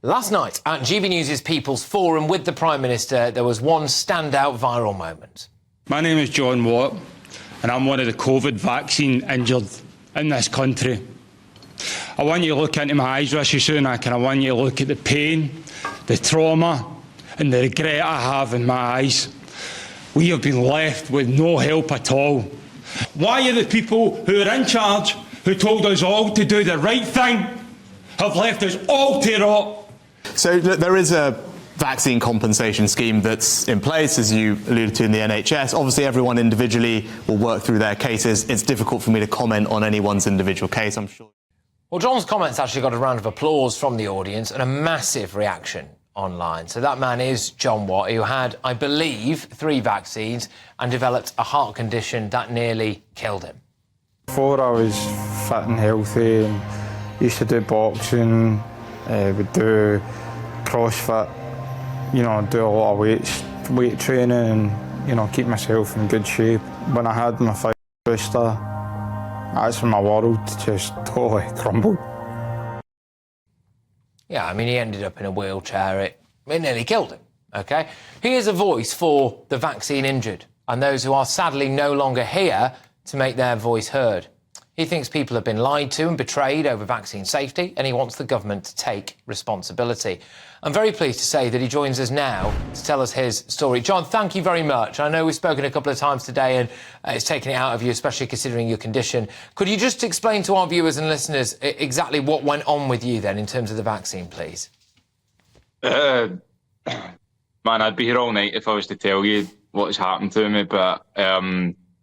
Last night at GBNews' People's Forum with the Prime Minister, there was one standout viral moment. My name is John Watt, and I'm one of the COVID vaccine injured in this country. I want you to look into my eyes, Rishi Sunak, and I want you to look at the pain, the trauma, and the regret I have in my eyes. We have been left with no help at all. Why are the people who are in charge, who told us all to do the right thing, have left us all to rot? So there is a vaccine compensation scheme that's in place, as you alluded to, in the NHS. Obviously, everyone individually will work through their cases. It's difficult for me to comment on anyone's individual case, I'm sure. Well, John's comments actually got a round of applause from the audience and a massive reaction online. So that man is John Watt, who had, I believe, 3 vaccines and developed a heart condition that nearly killed him. Before I was fit and healthy and used to do boxing, would do CrossFit, you know, do a lot of weight training and, you know, keep myself in good shape. When I had my Pfizer booster, that's when my world just totally crumbled. Yeah, I mean, he ended up in a wheelchair. It nearly killed him, OK? He is a voice for the vaccine injured and those who are sadly no longer here to make their voice heard. He thinks people have been lied to and betrayed over vaccine safety, and he wants the government to take responsibility. I'm very pleased to say that he joins us now to tell us his story. John, thank you very much. I know we've spoken a couple of times today and it's taken it out of you, especially considering your condition. Could you just explain to our viewers and listeners exactly what went on with you then in terms of the vaccine, please? Man, I'd be here all night if I was to tell you what's happened to me, but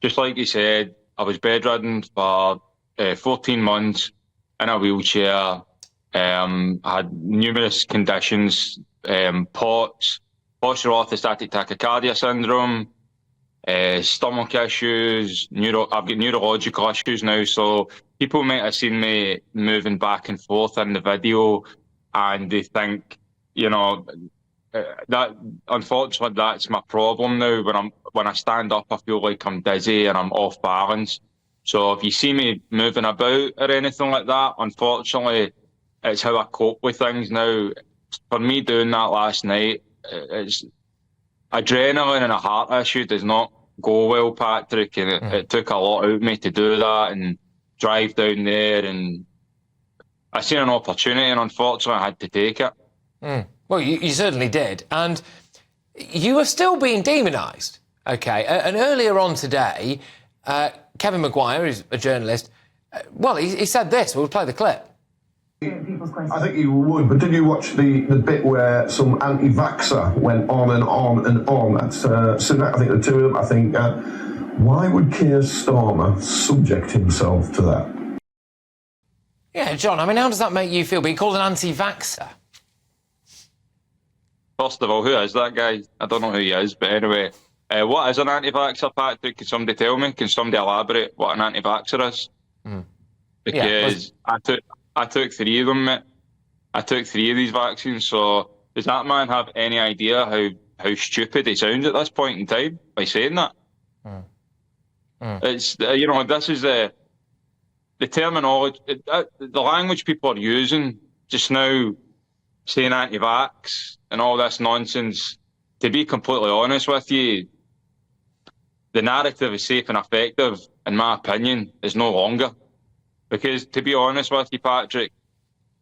just like you said, I was bedridden for 14 months in a wheelchair. I had numerous conditions, POTS, postural orthostatic tachycardia syndrome, stomach issues, I've got neurological issues now, so people might have seen me moving back and forth in the video and they think, you know, that unfortunately that's my problem now. When I stand up, I feel like I'm dizzy and I'm off balance. So if you see me moving about or anything like that, unfortunately, it's how I cope with things now. For me doing that last night, it's adrenaline and a heart issue does not go well, Patrick, and it took a lot out of me to do that and drive down there, and I seen an opportunity and unfortunately I had to take it. Well, you certainly did. And you are still being demonised, OK? And earlier on today, Kevin Maguire, who's a journalist, well, he said this. We'll play the clip. I think you would, but did you watch the bit where some anti-vaxxer went on and on and on? That's Sunak, I think the two of them, I think. Why would Keir Starmer subject himself to that? Yeah, John, I mean, how does that make you feel being called an anti-vaxxer? First of all, who is that guy? I don't know who he is, but anyway, what is an anti-vaxxer, Patrick? Can somebody tell me? Can somebody elaborate what an anti-vaxxer is? Because I took 3 of them, mate. I took 3 of these vaccines, so does that man have any idea how stupid he sounds at this point in time by saying that? It's, you know, this is the terminology, the language people are using just now, saying anti-vax and all this nonsense. To be completely honest with you, the narrative is safe and effective, in my opinion, is no longer. Because, to be honest with you, Patrick,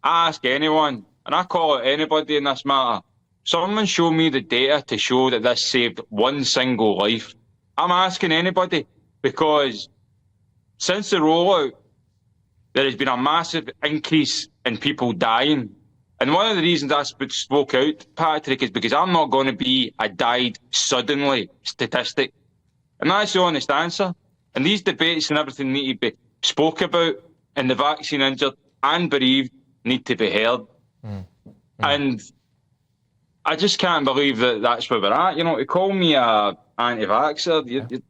I ask anyone, and I call out anybody in this matter, someone show me the data to show that this saved one single life. I'm asking anybody, because since the rollout, there has been a massive increase in people dying. And one of the reasons I spoke out, Patrick, is because I'm not going to be a died suddenly statistic. And that's the honest answer. And these debates and everything need to be spoke about, and the vaccine injured and bereaved need to be heard. And I just can't believe that that's where we're at. You know, to call me a anti-vaxxer,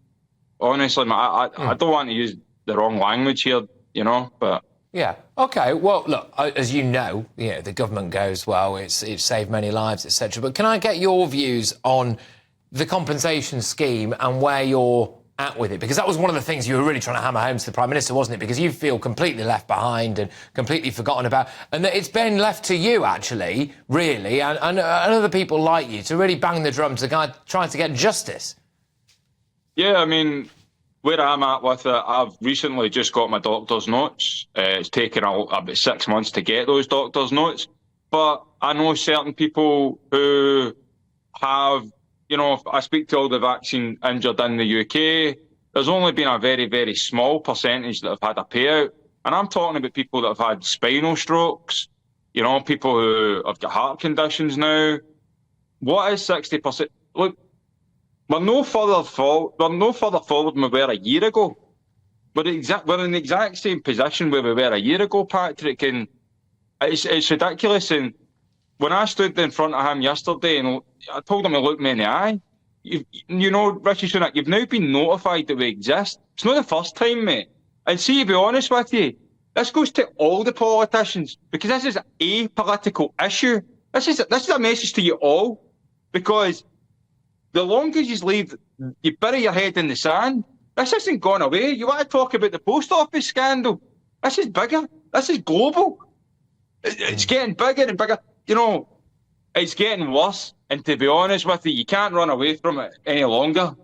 honestly, I don't want to use the wrong language here, you know, but... Yeah. OK, well, look, as you know, the government goes, well, it's saved many lives, etc. But can I get your views on the compensation scheme and where you're at with it? Because that was one of the things you were really trying to hammer home to the Prime Minister, wasn't it? Because you feel completely left behind and completely forgotten about, and that it's been left to you, actually, really, and other people like you to really bang the drum to trying to get justice. Yeah, I mean, where I'm at with it, I've recently just got my doctor's notes. It's taken about 6 months to get those doctor's notes. But I know certain people who have, you know, if I speak to all the vaccine injured in the UK, there's only been a very, very small percentage that have had a payout. And I'm talking about people that have had spinal strokes, you know, people who have got heart conditions now. What is 60%? Look, we're no further forward than we were a year ago. We're in the exact same position where we were a year ago, Patrick, and it's ridiculous. And when I stood in front of him yesterday and I told him to look me in the eye, you know, Rishi Sunak, you've now been notified that we exist. It's not the first time, mate. And see, to be honest with you, this goes to all the politicians, because this is a political issue. This is a message to you all, because the longer you bury your head in the sand, this isn't gone away. You want to talk about the post office scandal? This is bigger. This is global. It's getting bigger and bigger. You know, it's getting worse. And to be honest with you, you can't run away from it any longer.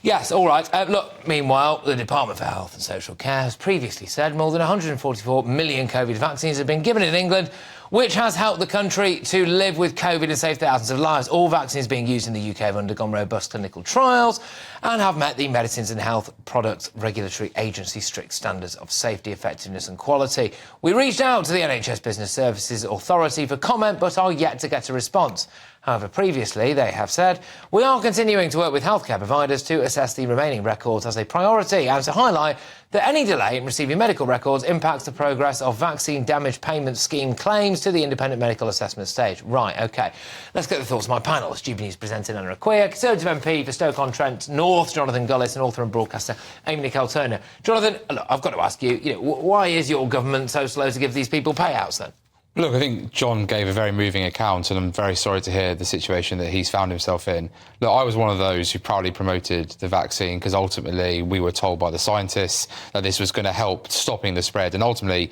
Yes, all right. Look, meanwhile, the Department for Health and Social Care has previously said more than 144 million COVID vaccines have been given in England, which has helped the country to live with COVID and save thousands of lives. All vaccines being used in the UK have undergone robust clinical trials and have met the Medicines and Health Products Regulatory Agency's strict standards of safety, effectiveness and quality. We reached out to the NHS Business Services Authority for comment, but are yet to get a response. However, previously, they have said, we are continuing to work with healthcare providers to assess the remaining records as a priority and to highlight that any delay in receiving medical records impacts the progress of vaccine damage payment scheme claims to the independent medical assessment stage. Right, OK. Let's get the thoughts of my panel. GBNews presenter Anna Aquia, Conservative MP for Stoke-on-Trent North, Jonathan Gullis, and author and broadcaster Amy Nicole Turner. Jonathan, look, I've got to ask you, why is your government so slow to give these people payouts then? Look, I think John gave a very moving account, and I'm very sorry to hear the situation that he's found himself in. Look, I was one of those who proudly promoted the vaccine because ultimately we were told by the scientists that this was going to help stopping the spread and ultimately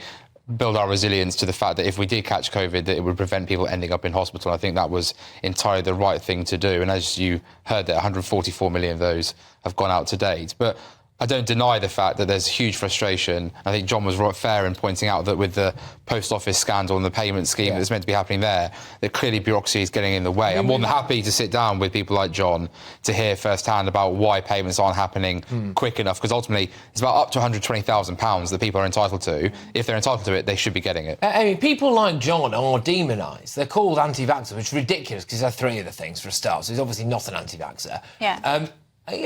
build our resilience to the fact that if we did catch COVID, that it would prevent people ending up in hospital. I think that was entirely the right thing to do. And as you heard, that 144 million of those have gone out to date. But I don't deny the fact that there's huge frustration. I think John was fair in pointing out that with the post office scandal and the payment scheme that's meant to be happening there, that clearly bureaucracy is getting in the way. I'm more than happy to sit down with people like John to hear firsthand about why payments aren't happening quick enough, because ultimately it's about up to £120,000 that people are entitled to. If they're entitled to it, they should be getting it. I mean, people like John are demonised. They're called anti-vaxxers, which is ridiculous because they're three of the things for a start. So he's obviously not an anti-vaxxer. Yeah.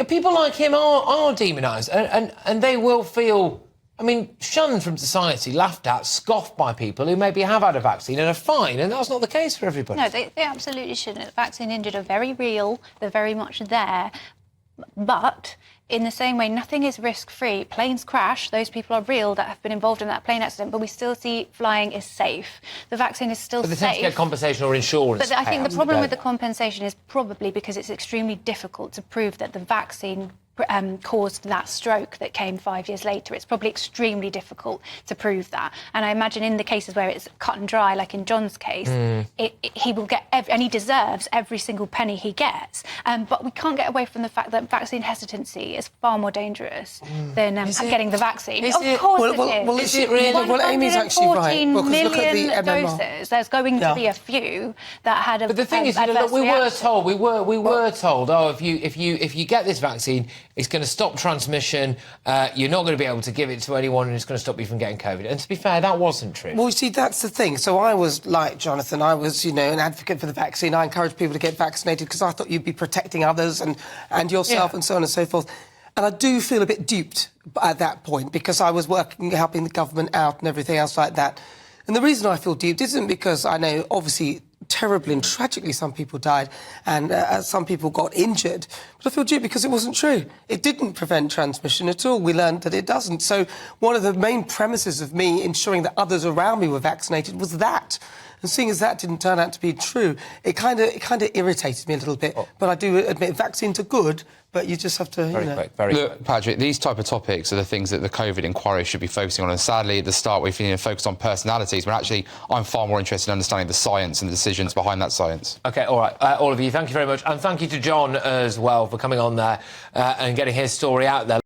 People like him are demonised and they will feel, I mean, shunned from society, laughed at, scoffed by people who maybe have had a vaccine and are fine, and that's not the case for everybody. No, they absolutely shouldn't. Vaccine injured are very real, they're very much there, but in the same way, nothing is risk-free. Planes crash, those people are real that have been involved in that plane accident, but we still see flying is safe. The vaccine is still safe. But they tend to get compensation or insurance. But I think the problem with the compensation is probably because it's extremely difficult to prove that the vaccine caused that stroke that came 5 years later. It's probably extremely difficult to prove that. And I imagine in the cases where it's cut and dry, like in John's case, he will get and he deserves every single penny he gets. But we can't get away from the fact that vaccine hesitancy is far more dangerous than getting the vaccine. Of course it is. Well, is it really? Well, Amy's actually right. Well, look at the MMR. Doses. There's going to be a few that had a. But the thing is, look, we were told, if you get this vaccine, it's going to stop transmission. You're not going to be able to give it to anyone, and it's going to stop you from getting COVID. And to be fair, that wasn't true. Well, you see, that's the thing. So I was like Jonathan. I was, an advocate for the vaccine. I encouraged people to get vaccinated because I thought you'd be protecting others and yourself and so on and so forth. And I do feel a bit duped at that point because I was helping the government out and everything else like that. And the reason I feel duped isn't because I know, obviously, terribly and tragically some people died and some people got injured. But I feel duped because it wasn't true. It didn't prevent transmission at all. We learned that it doesn't. So one of the main premises of me ensuring that others around me were vaccinated was that. And seeing as that didn't turn out to be true, it kind of irritated me a little bit. But I do admit vaccines are good, but you just have to, Look, Patrick, these type of topics are the things that the COVID inquiry should be focusing on. And sadly, at the start, we've focused on personalities, but actually, I'm far more interested in understanding the science and the decisions behind that science. OK, all right. All of you, thank you very much. And thank you to John as well for coming on there and getting his story out there.